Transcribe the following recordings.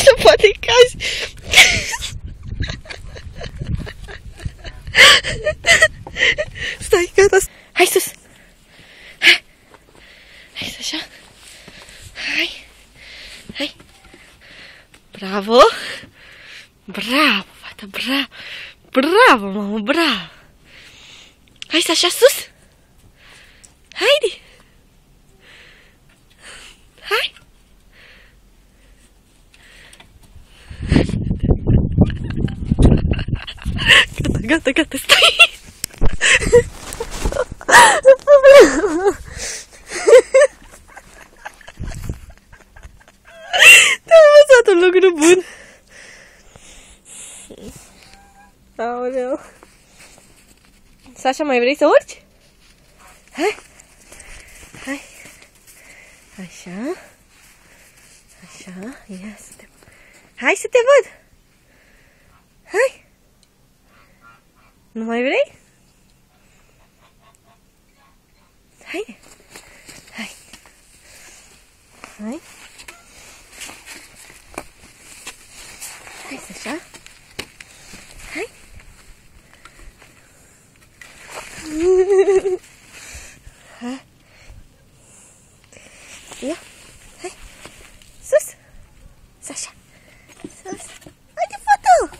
se poate cazi. Stai, gata. Hai sus. Hai așa. Hai. Bravo. Bravo, fata, bravo. Bravo, mamă, bravo. Hai să așa sus. Haide. Hai. Gata, stai. Te-am învățat un lucru bun. Aoleu. Sasha, mai vrei să urci? Hai. Așa. Ia să te... Hai să te văd. Hai. Nu mai vrei? Hai. Hai să așa. Hai. Ia. Hai. Sus. Sasha. Sus. Haide, fată.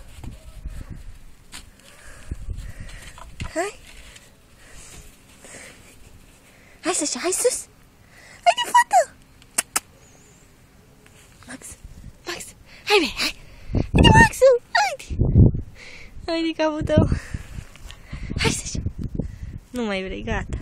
Hai. Hai, Sasha, hai sus. Haide, fată. Max. Haide, hai. Haide, Maxul. Haide, capul tău. Hai, Sasha. Nu mai vrei, gata.